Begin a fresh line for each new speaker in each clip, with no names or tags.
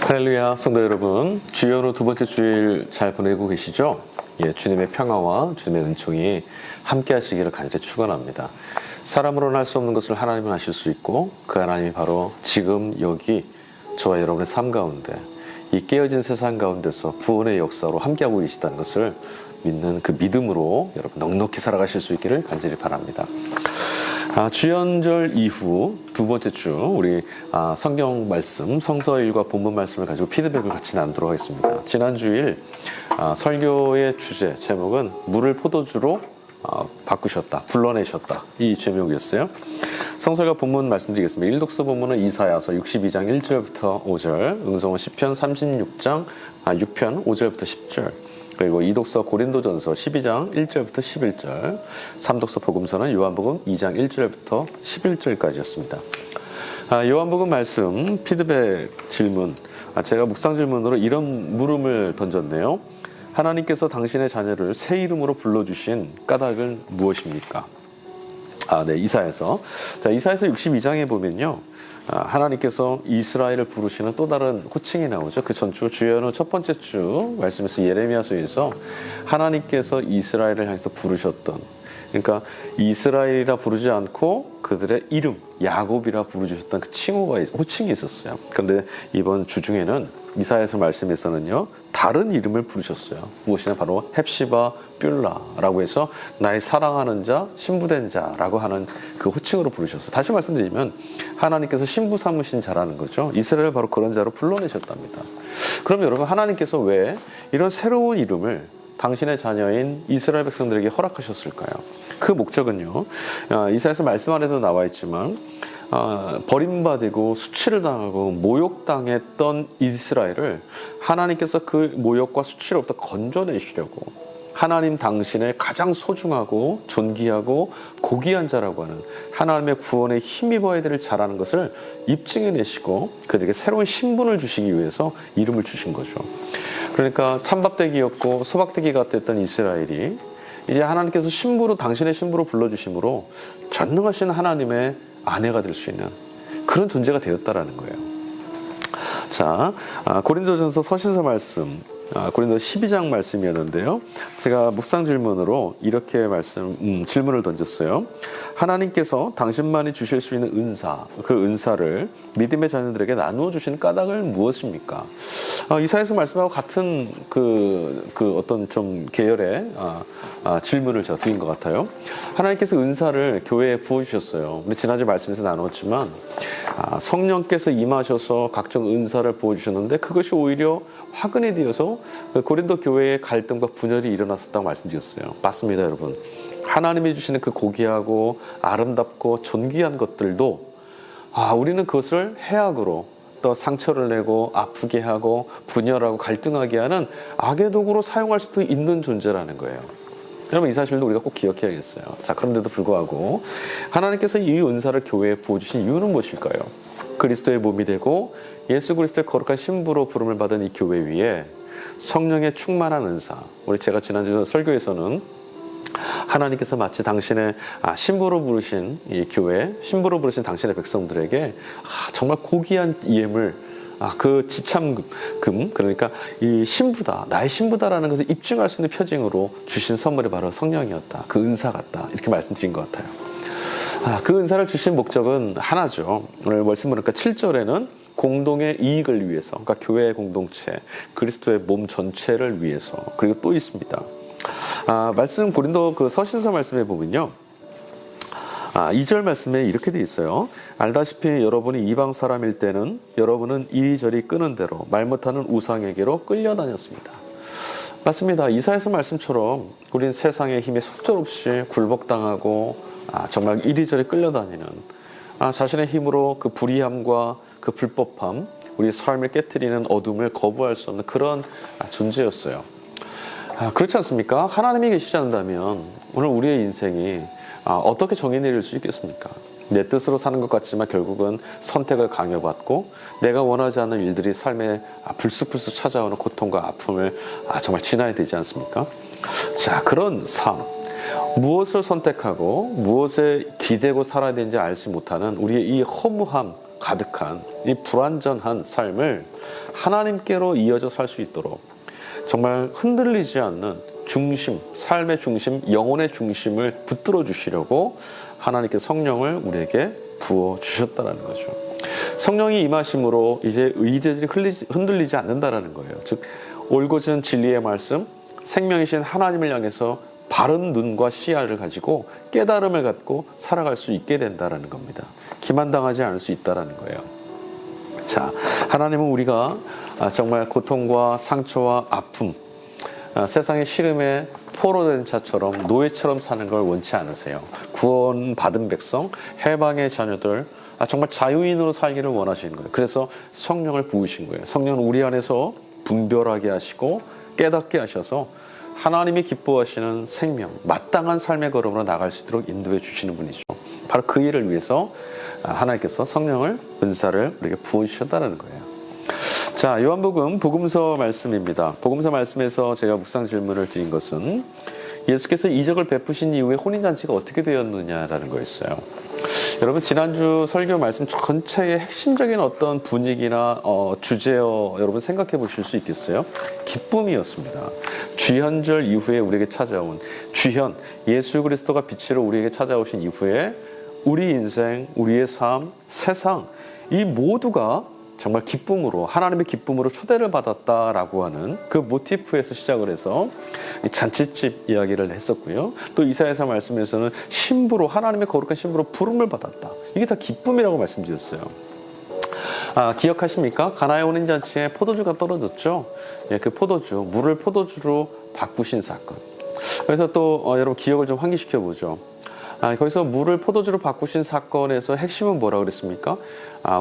할렐루야, 성도 여러분, 주연후 두 번째 주일 잘 보내고 계시죠? 주님의 평화와 주님의 은총이 함께 하시기를 간절히 축원합니다. 사람으로는 할 수 없는 것을 하나님은 하실 수 있고, 그 하나님이 바로 지금 여기 저와 여러분의 삶 가운데, 이 깨어진 세상 가운데서 구원의 역사로 함께하고 계시다는 것을 믿는 그 믿음으로 여러분 넉넉히 살아가실 수 있기를 간절히 바랍니다. 주연절 이후 두 번째 주 우리 성경 말씀, 성서일과 본문 말씀을 가지고 피드백을 같이 나누도록 하겠습니다. 지난 주일 설교의 주제 제목은 물을 포도주로 바꾸셨다, 불러내셨다, 이 제목이었어요. 성서일과 본문 말씀드리겠습니다. 일독서 본문은 이사야서 62장 1절부터 5절, 응성은 시편 36장 6편 5절부터 10절, 그리고 이독서 고린도전서 12장 1절부터 11절, 삼독서 복음서는 요한복음 2장 1절부터 11절까지였습니다. 요한복음 말씀 피드백 질문, 제가 묵상 질문으로 이런 물음을 던졌네요. 하나님께서 당신의 자녀를 새 이름으로 불러주신 까닭은 무엇입니까? 네, 이사야서 62장에 보면요, 하나님께서 이스라엘을 부르시는 또 다른 호칭이 나오죠. 그 전주 주연후 첫 번째 주 말씀에서 예레미야서에서 하나님께서 이스라엘을 향해서 부르셨던, 그러니까 이스라엘이라 부르지 않고 그들의 이름 야곱이라 부르셨던 그 호칭이 있었어요. 그런데 이번 주중에는 이사야서 말씀에서는요, 다른 이름을 부르셨어요. 무엇이냐, 바로 헵시바 뷸라라고 해서 나의 사랑하는 자, 신부된 자라고 하는 그 호칭으로 부르셨어요. 다시 말씀드리면 하나님께서 신부 삼으신 자라는 거죠. 이스라엘을 바로 그런 자로 불러내셨답니다. 그럼 여러분, 하나님께서 왜 이런 새로운 이름을 당신의 자녀인 이스라엘 백성들에게 허락하셨을까요? 그 목적은요, 이사야서 말씀 안에도 나와 있지만 버림받고 수치를 당하고 모욕당했던 이스라엘을 하나님께서 그 모욕과 수치로부터 건져내시려고 하나님 당신의 가장 소중하고 존귀하고 고귀한 자라고 하는 하나님의 구원에 힘입어야 될 자라는 것을 입증해내시고 그들에게 새로운 신분을 주시기 위해서 이름을 주신 거죠. 그러니까 찬밥대기였고 소박대기 같았던 이스라엘이 이제 하나님께서 신부로, 당신의 신부로 불러주심으로 전능하신 하나님의 아내가 될 수 있는 그런 존재가 되었다라는 거예요. 자, 고린도전서 서신서 말씀, 고린도 12장 말씀이었는데요. 제가 묵상 질문으로 이렇게 질문을 던졌어요. 하나님께서 당신만이 주실 수 있는 은사, 그 은사를 믿음의 자녀들에게 나누어 주신 까닭은 무엇입니까? 이사야서 말씀하고 같은 어떤 좀 계열의 질문을 제가 드린 것 같아요. 하나님께서 은사를 교회에 부어주셨어요. 우리 지난주 말씀에서 나눴지만 성령께서 임하셔서 각종 은사를 부어주셨는데 그것이 오히려 화근이 되어서 고린도 교회의 갈등과 분열이 일어났었다고 말씀드렸어요. 맞습니다, 여러분. 하나님이 주시는 그 고귀하고 아름답고 존귀한 것들도 우리는 그것을 해악으로 또 상처를 내고 아프게 하고 분열하고 갈등하게 하는 악의 도구로 사용할 수도 있는 존재라는 거예요. 여러분, 이 사실도 우리가 꼭 기억해야겠어요. 자, 그런데도 불구하고 하나님께서 이 은사를 교회에 부어주신 이유는 무엇일까요? 그리스도의 몸이 되고 예수 그리스도의 거룩한 신부로 부름을 받은 이 교회 위에 성령의 충만한 은사, 제가 지난주 설교에서는 하나님께서 마치 당신의 신부로 부르신 이 교회, 신부로 부르신 당신의 백성들에게 정말 고귀한 예물, 그 지참금, 그러니까 이 신부다, 나의 신부다라는 것을 입증할 수 있는 표징으로 주신 선물이 바로 성령이었다, 그 은사 같다, 이렇게 말씀드린 것 같아요. 그 은사를 주신 목적은 하나죠. 오늘 말씀 보니까 7절에는 공동의 이익을 위해서, 그러니까 교회의 공동체, 그리스도의 몸 전체를 위해서, 그리고 또 있습니다. 말씀 고린도 그 서신서 말씀에 보면요, 2절 말씀에 이렇게 돼 있어요. 알다시피 여러분이 이방 사람일 때는 여러분은 이리저리 끄는 대로 말 못하는 우상에게로 끌려다녔습니다. 맞습니다. 이사야서 말씀처럼 우린 세상의 힘에 속절없이 굴복당하고 정말 이리저리 끌려다니는, 자신의 힘으로 그 불의함과 그 불법함, 우리 삶을 깨트리는 어둠을 거부할 수 없는 그런 존재였어요. 그렇지 않습니까? 하나님이 계시지 않는다면 오늘 우리의 인생이 어떻게 정의 내릴 수 있겠습니까? 내 뜻으로 사는 것 같지만 결국은 선택을 강요받고 내가 원하지 않는 일들이 삶에 불쑥불쑥 찾아오는 고통과 아픔을 정말 지나야 되지 않습니까? 자, 그런 삶, 무엇을 선택하고 무엇에 기대고 살아야 되는지 알지 못하는 우리의 이 허무함, 가득한 이 불완전한 삶을 하나님께로 이어져 살 수 있도록 정말 흔들리지 않는 중심, 삶의 중심, 영혼의 중심을 붙들어 주시려고 하나님께 성령을 우리에게 부어 주셨다는 거죠. 성령이 임하심으로 이제 의제들이 흔들리지 않는다라는 거예요. 즉 올곧은 진리의 말씀, 생명이신 하나님을 향해서 바른 눈과 시야를 가지고 깨달음을 갖고 살아갈 수 있게 된다라는 겁니다. 기만당하지 않을 수 있다라는 거예요. 자, 하나님은 우리가 정말 고통과 상처와 아픔, 세상의 시름에 포로된 자처럼 노예처럼 사는 걸 원치 않으세요. 구원받은 백성, 해방의 자녀들, 정말 자유인으로 살기를 원하시는 거예요. 그래서 성령을 부으신 거예요. 성령은 우리 안에서 분별하게 하시고 깨닫게 하셔서 하나님이 기뻐하시는 생명, 마땅한 삶의 걸음으로 나갈 수 있도록 인도해 주시는 분이죠. 바로 그 일을 위해서 하나님께서 성령을, 은사를 우리에게 부어주셨다는 거예요. 자, 요한복음 복음서 말씀입니다. 복음서 말씀에서 제가 묵상 질문을 드린 것은 예수께서 이적을 베푸신 이후에 혼인잔치가 어떻게 되었느냐라는 거였어요. 여러분, 지난주 설교 말씀 전체의 핵심적인 어떤 분위기나 주제어 여러분 생각해 보실 수 있겠어요? 기쁨이었습니다. 주현절 이후에 우리에게 찾아온 주현, 예수 그리스도가 빛으로 우리에게 찾아오신 이후에 우리 인생, 우리의 삶, 세상 이 모두가 정말 기쁨으로, 하나님의 기쁨으로 초대를 받았다라고 하는 그 모티프에서 시작을 해서 잔치집 이야기를 했었고요. 또 이사야서 말씀에서는 신부로, 하나님의 거룩한 신부로 부름을 받았다. 이게 다 기쁨이라고 말씀드렸어요. 기억하십니까? 가나의 혼인잔치에 포도주가 떨어졌죠. 예, 그 포도주, 물을 포도주로 바꾸신 사건. 그래서 또 여러분 기억을 좀 환기시켜 보죠. 거기서 물을 포도주로 바꾸신 사건에서 핵심은 뭐라고 그랬습니까?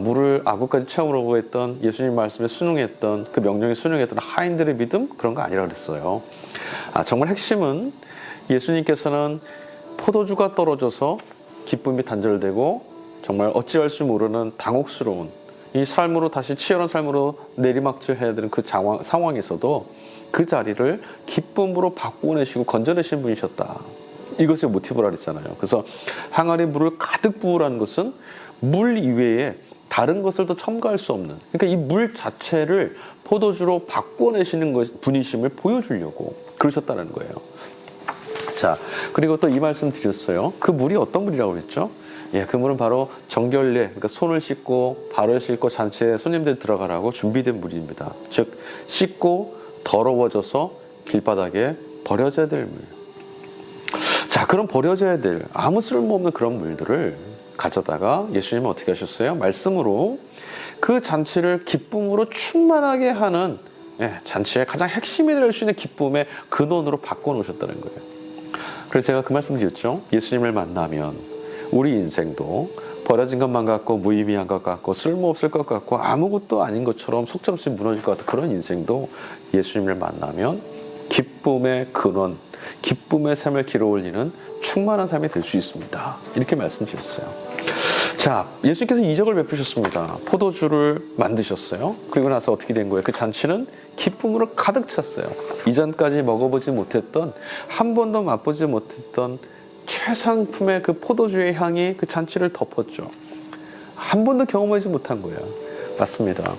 물을 아구까지 채우려고 했던 예수님 말씀에 순응했던 그 명령에 순응했던 하인들의 믿음? 그런 거 아니라 그랬어요. 정말 핵심은 예수님께서는 포도주가 떨어져서 기쁨이 단절되고 정말 어찌할 줄 모르는 당혹스러운 이 삶으로 다시 치열한 삶으로 내리막질해야 되는 그 상황에서도 그 자리를 기쁨으로 바꾸내시고 건져내신 분이셨다. 이것을 모티브라 그랬잖아요. 그래서 항아리에 물을 가득 부으라는 것은 물 이외에 다른 것을 더 첨가할 수 없는, 그러니까 이 물 자체를 포도주로 바꿔내시는 분이심을 보여주려고 그러셨다는 거예요. 자, 그리고 또 이 말씀 드렸어요. 그 물이 어떤 물이라고 그랬죠? 예, 그 물은 바로 정결례, 그러니까 손을 씻고 발을 씻고 잔치에 손님들 들어가라고 준비된 물입니다. 즉 씻고 더러워져서 길바닥에 버려져야 될 물. 자, 그럼 버려져야 될 아무 쓸모없는 그런 물들을 가져다가 예수님은 어떻게 하셨어요? 말씀으로 그 잔치를 기쁨으로 충만하게 하는 잔치의 가장 핵심이 될 수 있는 기쁨의 근원으로 바꿔놓으셨다는 거예요. 그래서 제가 그 말씀 드렸죠. 예수님을 만나면 우리 인생도 버려진 것만 같고 무의미한 것 같고 쓸모없을 것 같고 아무것도 아닌 것처럼 속절없이 무너질 것 같은 그런 인생도 예수님을 만나면 기쁨의 근원, 기쁨의 삶을 길어올리는 충만한 삶이 될 수 있습니다. 이렇게 말씀드렸어요. 자, 예수님께서 이적을 베푸셨습니다. 포도주를 만드셨어요. 그리고 나서 어떻게 된 거예요? 그 잔치는 기쁨으로 가득 찼어요. 이전까지 먹어보지 못했던, 한 번도 맛보지 못했던 최상품의 그 포도주의 향이 그 잔치를 덮었죠. 한 번도 경험하지 못한 거예요. 맞습니다.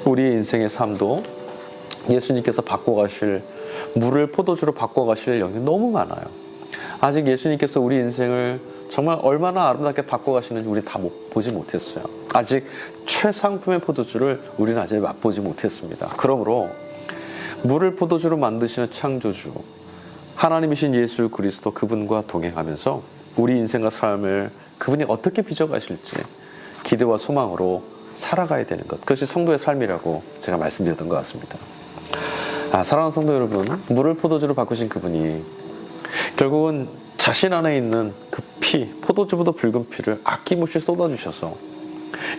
우리의 인생의 삶도 예수님께서 바꿔가실, 물을 포도주로 바꿔가실 영역이 너무 많아요. 아직 예수님께서 우리 인생을 정말 얼마나 아름답게 바꿔가시는지 우리 다 보지 못했어요. 아직 최상품의 포도주를 우리는 아직 맛보지 못했습니다. 그러므로 물을 포도주로 만드시는 창조주 하나님이신 예수 그리스도, 그분과 동행하면서 우리 인생과 삶을 그분이 어떻게 빚어가실지 기대와 소망으로 살아가야 되는 것, 그것이 성도의 삶이라고 제가 말씀드렸던 것 같습니다. 사랑하는 성도 여러분, 물을 포도주로 바꾸신 그분이 결국은 자신 안에 있는 그 피, 포도주보다 붉은 피를 아낌없이 쏟아주셔서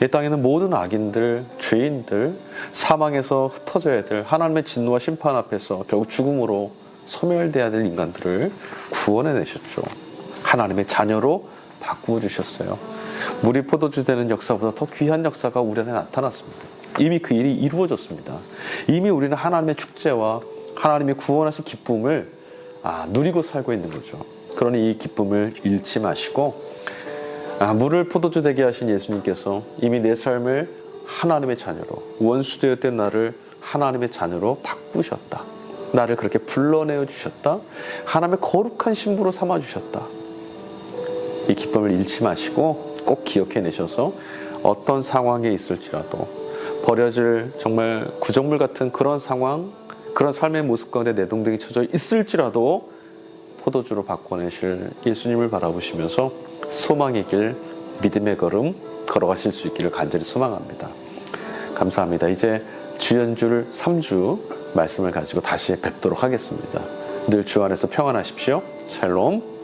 이 땅에 있는 모든 악인들, 죄인들, 사망에서 흩어져야 될 하나님의 진노와 심판 앞에서 결국 죽음으로 소멸돼야 될 인간들을 구원해내셨죠. 하나님의 자녀로 바꾸어 주셨어요. 물이 포도주 되는 역사보다 더 귀한 역사가 우리 안에 나타났습니다. 이미 그 일이 이루어졌습니다. 이미 우리는 하나님의 축제와 하나님의 구원하신 기쁨을 누리고 살고 있는 거죠. 그러니 이 기쁨을 잃지 마시고 물을 포도주 되게 하신 예수님께서 이미 내 삶을 하나님의 자녀로, 원수되었던 나를 하나님의 자녀로 바꾸셨다. 나를 그렇게 불러내어 주셨다. 하나님의 거룩한 신부로 삼아 주셨다. 이 기쁨을 잃지 마시고 꼭 기억해내셔서 어떤 상황에 있을지라도 버려질 정말 구정물 같은 그런 상황, 그런 삶의 모습 가운데 내동댕이 쳐져 있을지라도 포도주로 바꿔내실 예수님을 바라보시면서 소망의 길, 믿음의 걸음 걸어가실 수 있기를 간절히 소망합니다. 감사합니다. 이제 주연줄 3주 말씀을 가지고 다시 뵙도록 하겠습니다. 늘 주 안에서 평안하십시오. 샬롬.